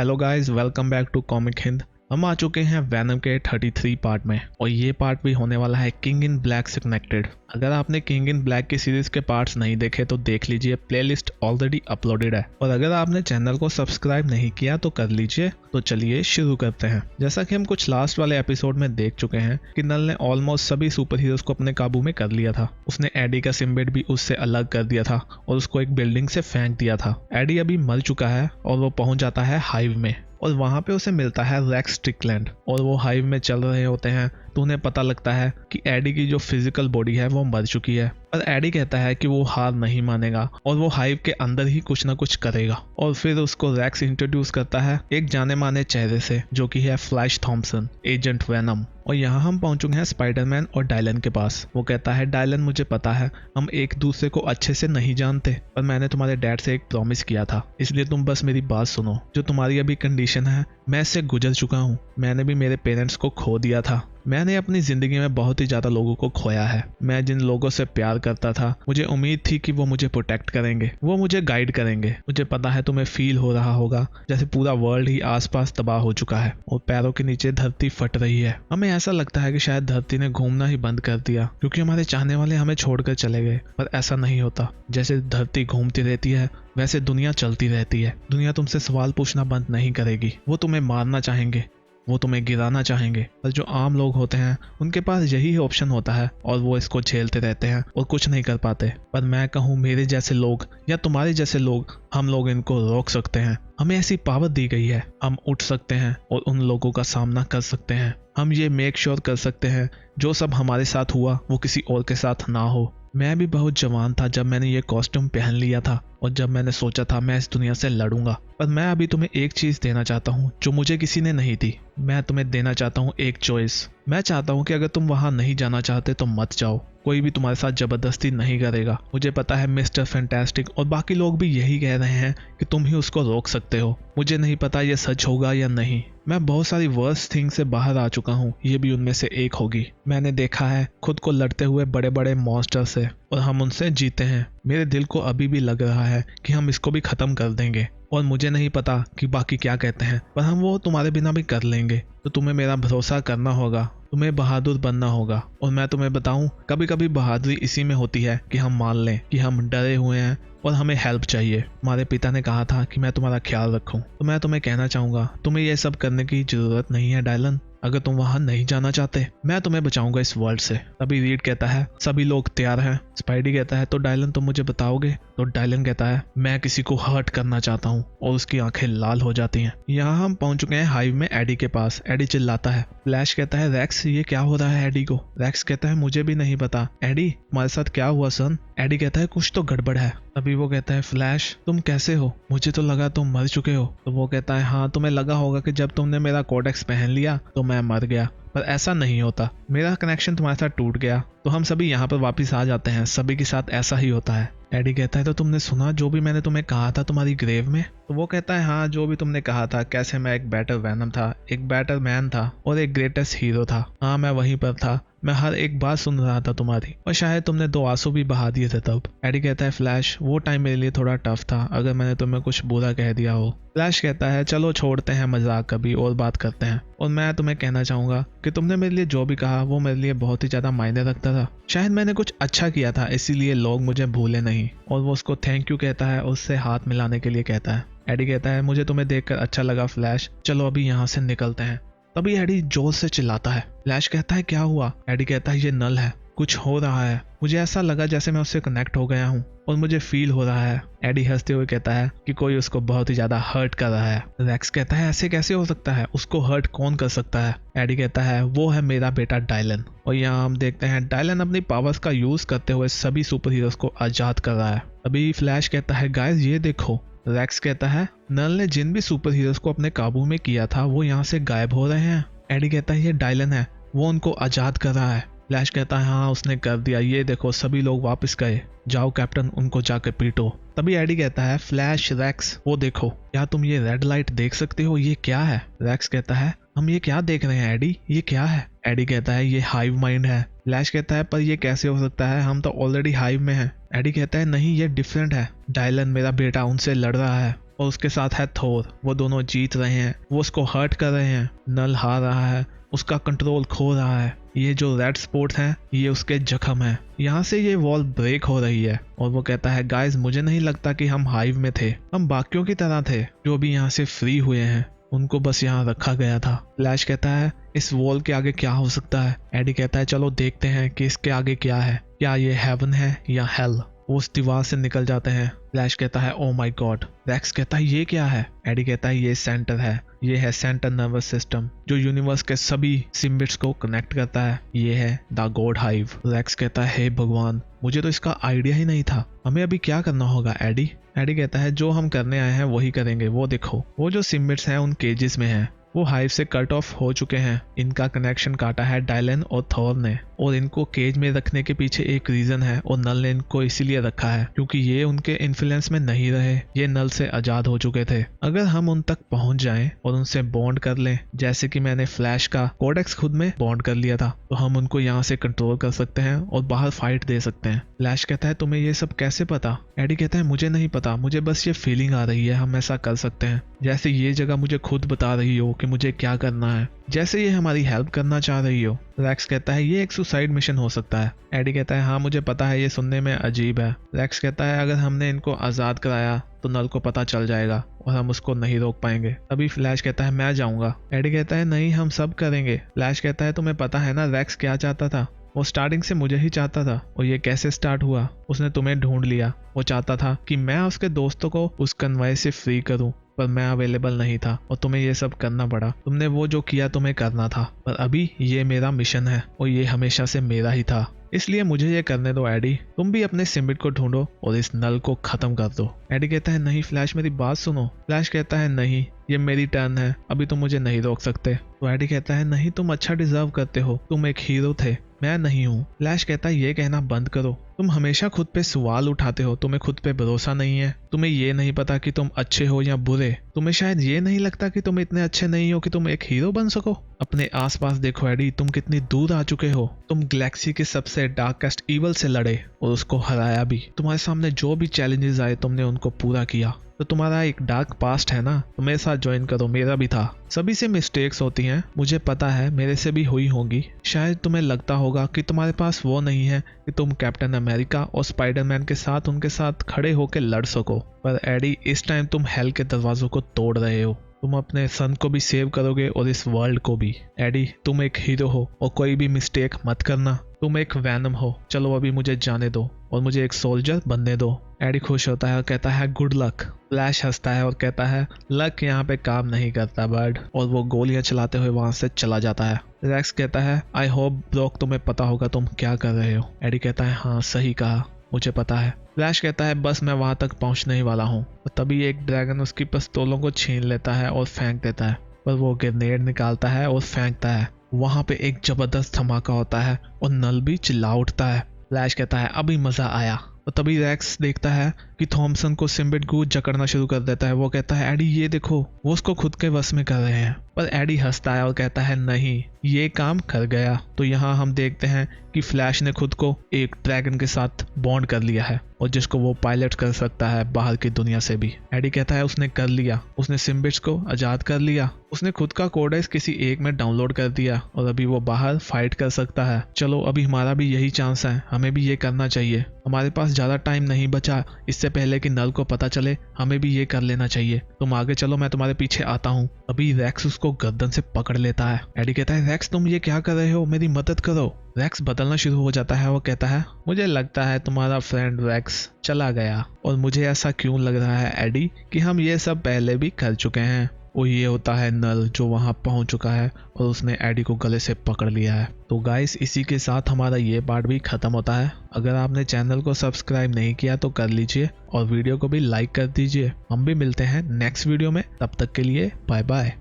Hello guys, welcome back to comic Hind. हम आ चुके हैं वैनम के 33 पार्ट में और ये पार्ट भी होने वाला है किंग इन ब्लैक से कनेक्टेड। अगर आपने किंग इन ब्लैक की सीरीज के पार्ट्स नहीं देखे तो देख लीजिए, प्लेलिस्ट ऑलरेडी अपलोडेड है। और अगर आपने चैनल को सब्सक्राइब नहीं किया तो कर लीजिए। तो चलिए शुरू करते हैं। जैसा कि हम कुछ लास्ट वाले एपिसोड में देख चुके हैं कि नल ने ऑलमोस्ट सभी सुपर हीरोज को अपने काबू में कर लिया था। उसने एडी का सिम्बियोट भी उससे अलग कर दिया था और उसको एक बिल्डिंग से फेंक दिया था। एडी अभी मर चुका है और वो पहुंच जाता है हाइव में और वहां पे उसे मिलता है रेक्स स्ट्रिकलैंड और वो हाइव में चल रहे होते हैं तो उन्हें पता लगता है कि एडी की जो फिजिकल बॉडी है वो मर चुकी है। पर एडी कहता है कि वो हार नहीं मानेगा और वो हाइव के अंदर ही कुछ ना कुछ करेगा। और फिर उसको रेक्स इंट्रोड्यूस करता है एक जाने माने चेहरे से, जो कि है फ्लैश थॉम्पसन, एजेंट वेनम। और यहाँ हम पहुंच चुके हैं स्पाइडरमैन और डायलन के पास। वो कहता है, डायलन मुझे पता है हम एक दूसरे को अच्छे से नहीं जानते, पर मैंने तुम्हारे डैड से एक प्रॉमिस किया था, इसलिए तुम बस मेरी बात सुनो। जो तुम्हारी अभी कंडीशन है मैं इससे गुजर चुका हूँ। मैंने भी मेरे पेरेंट्स को खो दिया था। मैंने अपनी जिंदगी में बहुत ही ज्यादा लोगों को खोया है। मैं जिन लोगों से प्यार करता था मुझे उम्मीद थी कि वो मुझे प्रोटेक्ट करेंगे, वो मुझे गाइड करेंगे। मुझे पता है तुम्हें फील हो रहा होगा जैसे पूरा वर्ल्ड ही आसपास तबाह हो चुका है और पैरों के नीचे धरती फट रही है। हमें ऐसा लगता है कि शायद धरती ने घूमना ही बंद कर दिया क्योंकि हमारे चाहने वाले हमें छोड़कर चले गए। पर ऐसा नहीं होता। जैसे धरती घूमती रहती है वैसे दुनिया चलती रहती है। दुनिया तुमसे सवाल पूछना बंद नहीं करेगी। वो तुम्हें मारना चाहेंगे, वो तुम्हें गिराना चाहेंगे, पर जो आम लोग होते हैं उनके पास यही ऑप्शन होता है और वो इसको झेलते रहते हैं और कुछ नहीं कर पाते। पर मैं कहूँ, मेरे जैसे लोग या तुम्हारे जैसे लोग, हम लोग इनको रोक सकते हैं। हमें ऐसी पावर दी गई है, हम उठ सकते हैं और उन लोगों का सामना कर सकते हैं। हम ये मेक श्योर कर सकते हैं जो सब हमारे साथ हुआ वो किसी और के साथ ना हो। मैं भी बहुत जवान था जब मैंने ये कॉस्ट्यूम पहन लिया था और जब मैंने सोचा था मैं इस दुनिया से लड़ूंगा। पर मैं अभी तुम्हें एक चीज देना चाहता हूँ जो मुझे किसी ने नहीं दी। मैं तुम्हें देना चाहता हूँ एक चॉइस। मैं चाहता हूँ कि अगर तुम वहां नहीं जाना चाहते तो मत जाओ। कोई भी तुम्हारे साथ जबरदस्ती नहीं करेगा। मुझे पता है मिस्टर फैंटास्टिक और बाकी लोग भी यही कह रहे हैं कि तुम ही उसको रोक सकते हो। मुझे नहीं पता ये सच होगा या नहीं। मैं बहुत सारी वर्स्ट थिंग से बाहर आ चुका हूँ, ये भी उनमें से एक होगी। मैंने देखा है खुद को लड़ते हुए बड़े बड़े मॉन्स्टर से और हम उनसे जीते हैं। मेरे दिल को अभी भी लग रहा है कि हम इसको भी खत्म कर देंगे और मुझे नहीं पता कि बाकी क्या कहते हैं, पर हम वो तुम्हारे बिना भी कर लेंगे। तो तुम्हें मेरा भरोसा करना होगा, तुम्हें बहादुर बनना होगा। और मैं तुम्हें बताऊं, कभी कभी बहादुरी इसी में होती है कि हम मान लें कि हम डरे हुए हैं और हमें हेल्प चाहिए। हमारे पिता ने कहा था कि मैं तुम्हारा ख्याल रखूं, तो मैं तुम्हें कहना चाहूंगा तुम्हें यह सब करने की जरूरत नहीं है डायलन। अगर तुम वहां नहीं जाना चाहते मैं तुम्हें बचाऊंगा इस वर्ल्ड से। तभी रीड कहता है, सभी लोग तैयार हैं। स्पाइडी कहता है, तो डायलन तुम मुझे बताओगे? तो डायलन कहता है, मैं किसी को हर्ट करना चाहता हूँ। और उसकी आंखें लाल हो जाती हैं। यहाँ हम पहुंच चुके हैं हाइव में एडी के पास। एडी चिल्लाता है। फ्लैश कहता है, रैक्स ये क्या हो रहा है एडी को? रैक्स कहता है, मुझे भी नहीं पता। एडी तुम्हारे साथ क्या हुआ सन? एडी कहता है, कुछ तो गड़बड़ है। अभी वो कहता है, फ्लैश तुम कैसे हो? मुझे तो लगा तुम मर चुके हो। तो वो कहता है, हाँ तुम्हें लगा होगा कि जब तुमने मेरा कोडेक्स पहन लिया तो मैं मर गया, पर ऐसा नहीं होता। मेरा कनेक्शन तुम्हारे साथ टूट गया तो हम सभी यहाँ पर वापस आ जाते हैं। सभी के साथ ऐसा ही होता है। एडी कहता है, तो तुमने सुना जो भी मैंने तुम्हें कहा था तुम्हारी ग्रेव में? तो वो कहता है, हाँ जो भी तुमने कहा था, कैसे मैं एक बेटर वैनम था, एक बेटर मैन था और एक ग्रेटेस्ट हीरो था। हाँ मैं वहीं पर था, मैं हर एक बात सुन रहा था तुम्हारी, और शायद तुमने 2 आंसू भी बहा दिए थे तब। एडी कहता है, फ्लैश वो टाइम मेरे लिए थोड़ा टफ था, अगर मैंने तुम्हें कुछ बुरा कह दिया हो। फ्लैश कहता है, चलो छोड़ते हैं मजाक, कभी और बात करते हैं। और मैं तुम्हें कहना चाहूंगा कि तुमने मेरे लिए जो भी कहा वो मेरे लिए बहुत ही ज्यादा मायने रखता था। शायद मैंने कुछ अच्छा किया था इसीलिए लोग मुझे भूले नहीं। और वो उसको थैंक यू कहता है, उससे हाथ मिलाने के लिए कहता है। एडी कहता है, मुझे तुम्हें देखकर अच्छा लगा फ्लैश, चलो अभी यहाँ से निकलते हैं। तभी एडी जोर से चिल्लाता है। फ्लैश कहता है, क्या हुआ? एडी कहता है, ये नल है, कुछ हो रहा है। मुझे ऐसा लगा जैसे मैं उससे कनेक्ट हो गया हूँ और मुझे फील हो रहा है। एडी हंसते हुए कहता है कि कोई उसको बहुत ही ज्यादा हर्ट कर रहा है। रैक्स कहता है, ऐसे कैसे हो सकता है? उसको हर्ट कौन कर सकता है? एडी कहता है, वो है मेरा बेटा डायलन। और यहाँ हम देखते हैं डायलन अपनी पावर्स का यूज करते हुए सभी सुपर हीरोज को आजाद कर रहा है। अभी फ्लैश कहता है, गाइस ये देखो। रैक्स कहता है, नल ने जिन भी सुपर हीरोज को अपने काबू में किया था वो यहाँ से गायब हो रहे हैं। एडी कहता है, ये डायलन है, वो उनको आजाद कर रहा है। फ्लैश कहता है, हाँ उसने कर दिया, ये देखो सभी लोग वापस गए। जाओ कैप्टन, उनको जाके पीटो। तभी एडी कहता है, फ्लैश रैक्स वो देखो, क्या तुम ये रेड लाइट देख सकते हो? ये क्या है? रैक्स कहता है, हम ये क्या देख रहे हैं एडी, ये क्या है? एडी कहता है, ये हाइव माइंड है। फ्लैश कहता है, पर ये कैसे हो सकता है, हम तो ऑलरेडी हाइव में हैं। एडी कहता है, नहीं ये डिफरेंट है। डायलन मेरा बेटा उनसे लड़ रहा है और उसके साथ है थोर। वो दोनों जीत रहे हैं, वो उसको हर्ट कर रहे हैं। नल हार रहा है, उसका कंट्रोल खो रहा है। ये जो रेड स्पॉट हैं ये उसके जख्म है। यहाँ से ये वॉल ब्रेक हो रही है और वो कहता है गाइस मुझे नहीं लगता कि हम हाइव में थे, हम बाकियों की तरह थे जो भी यहाँ से फ्री हुए हैं, उनको बस यहाँ रखा गया था। फ्लैश कहता है इस वॉल के आगे क्या हो सकता है। एडी कहता है चलो देखते हैं कि इसके आगे क्या है, क्या ये हेवन है या हेल। वो उस दीवार से निकल जाते हैं। फ्लैश कहता है ओ माय गॉड। रेक्स कहता है ये क्या है। एडी कहता है ये सेंटर है, ये है सेंटर नर्वस सिस्टम जो यूनिवर्स के सभी सिम्बिट्स को कनेक्ट करता है। ये है द गॉड हाइव। रेक्स कहता है हे भगवान, मुझे तो इसका आइडिया ही नहीं था, हमें अभी क्या करना होगा एडी। एडी कहता है जो हम करने आए हैं वही करेंगे। वो देखो वो जो सिम्बिट्स हैं उन केजेस में हैं, वो हाइव से कट ऑफ हो चुके हैं। इनका कनेक्शन काटा है डायलन और थॉर ने, और इनको केज में रखने के पीछे एक रीजन है और नल ने इनको इसीलिए रखा है क्योंकि ये उनके इन्फ्लुएंस में नहीं रहे, ये नल से आजाद हो चुके थे। अगर हम उन तक पहुंच जाएं और उनसे बॉन्ड कर लें, जैसे कि मैंने फ्लैश का कोडेक्स खुद में बॉन्ड कर लिया था, तो हम उनको यहाँ से कंट्रोल कर सकते हैं और बाहर फाइट दे सकते हैं। फ्लैश कहता है तुम्हें ये सब कैसे पता। एडी कहता है मुझे नहीं पता, मुझे बस ये फीलिंग आ रही है हम ऐसा कर सकते हैं, जैसे ये जगह मुझे खुद बता रही हो कि मुझे क्या करना है, जैसे ये हमारी हेल्प करना चाह रही हो। रेक्स कहता है ये एक सुसाइड मिशन हो सकता है। एडी कहता है हाँ मुझे पता है, ये सुनने में अजीब है। रेक्स कहता है अगर हमने इनको आज़ाद कराया तो नल को पता चल जाएगा और हम उसको नहीं रोक पाएंगे। अभी फ्लैश कहता है मैं जाऊंगा। एडी कहता है नहीं हम सब करेंगे। फ्लैश कहता है तुम्हें पता है ना रेक्स क्या चाहता था, वो स्टार्टिंग से मुझे ही चाहता था। और ये कैसे स्टार्ट हुआ, उसने तुम्हें ढूंढ लिया। वो चाहता था कि मैं उसके दोस्तों को उस कन्वॉय से फ्री करूं, पर मैं अवेलेबल नहीं था और तुम्हें ये सब करना पड़ा। तुमने वो जो किया तुम्हें करना था, पर अभी ये मेरा मिशन है और ये हमेशा से मेरा ही था, इसलिए मुझे ये करने दो। एडी तुम भी अपने सिम्बिट को ढूंढो और इस नल को खत्म कर दो। एडी कहता है नहीं फ्लैश मेरी बात सुनो। फ्लैश कहता है नहीं ये मेरी टर्न है, अभी तुम मुझे नहीं रोक सकते। तो एडी कहता है नहीं तुम अच्छा डिजर्व करते हो, तुम एक हीरो थे, मैं नहीं हूँ। फ्लैश कहता है ये कहना बंद करो, तुम हमेशा खुद पे सवाल उठाते हो, तुम्हें खुद पे भरोसा नहीं है, तुम्हें ये नहीं पता कि तुम अच्छे हो या बुरे, तुम्हें शायद ये नहीं लगता कि तुम इतने अच्छे नहीं हो कि तुम एक हीरो बन सको। अपने आसपास देखो एडी, तुम कितनी दूर आ चुके हो। तुम गैलेक्सी के सबसे डार्केस्ट इवल से लड़े और उसको हराया भी। तुम्हारे सामने जो भी चैलेंजेस आए तुमने उनको पूरा किया। तो तुम्हारा एक डार्क पास्ट है ना, तो मेरे साथ ज्वाइन करो, मेरा भी था। सभी से मिस्टेक्स होती हैं, मुझे पता है मेरे से भी हुई होंगी। शायद तुम्हें लगता होगा कि तुम्हारे पास वो नहीं है कि तुम कैप्टन अमेरिका और स्पाइडरमैन के साथ उनके साथ खड़े होकर लड़ सको, पर एडी इस टाइम तुम हेल के दरवाजों को तोड़ रहे हो। तुम अपने सन को भी सेव करोगे और इस वर्ल्ड को भी। एडी तुम एक हीरो हो और कोई भी मिस्टेक मत करना, तुम एक वैनम हो। चलो अभी मुझे जाने दो और मुझे एक सोल्जर बनने दो। एडी खुश होता है और कहता है गुड लक। फ्लैश हंसता है और कहता है लक यहाँ पे काम नहीं करता बर्ड, और वो गोलियां चलाते हुए वहां से चला जाता है। रेक्स कहता है आई होप ब्रोक तुम्हें पता होगा तुम क्या कर रहे हो। एडी कहता है हाँ सही कहा, मुझे पता है। फ्लैश कहता है बस मैं वहां तक पहुंचने ही वाला हूँ। तभी एक ड्रैगन उसकी पिस्तौलों को छीन लेता है और फेंक देता है, पर वो ग्रेनेड निकालता है और फेंकता है। वहां पे एक जबरदस्त धमाका होता है और नल भी चिल्ला उठता है। फ्लैश कहता है अभी मजा आया। और तभी रेक्स देखता है कि थॉमसन को सिम्बिट गूज जकड़ना शुरू कर देता है। वो कहता है एडी ये देखो, वो उसको खुद के वश में कर रहे हैं। पर एडी हंसता है और कहता है नहीं ये काम कर गया। तो यहाँ हम देखते हैं कि फ्लैश ने खुद को एक ड्रैगन के साथ बॉन्ड कर लिया है और जिसको वो पायलट कर सकता है बाहर की दुनिया से भी। एडी कहता है उसने कर लिया, उसने सिम्बिट्स को आजाद कर लिया, उसने खुद का कोडेक्स किसी एक में डाउनलोड कर दिया और अभी वो बाहर फाइट कर सकता है। चलो अभी हमारा भी यही चांस है, हमें भी ये करना चाहिए। हमारे पास ज्यादा टाइम नहीं बचा, इससे पहले कि नल को पता चले हमें भी ये कर लेना चाहिए। तुम आगे चलो, मैं तुम्हारे पीछे आता हूँ। अभी रेक्स उसको गर्दन से पकड़ लेता है। एडी कहता है रेक्स तुम ये क्या कर रहे हो, मेरी मदद करो। रेक्स बदलना शुरू हो जाता है। वो कहता है मुझे लगता है तुम्हारा फ्रेंड रेक्स चला गया, और मुझे ऐसा क्यों लग रहा है एडी कि हम ये सब पहले भी कर चुके हैं। वो ये होता है नल जो वहां पहुंच चुका है और उसने एडी को गले से पकड़ लिया है। तो गाइस इसी के साथ हमारा ये पार्ट भी खत्म होता है। अगर आपने चैनल को सब्सक्राइब नहीं किया तो कर लीजिए और वीडियो को भी लाइक कर दीजिए। हम भी मिलते हैं नेक्स्ट वीडियो में, तब तक के लिए बाय बाय।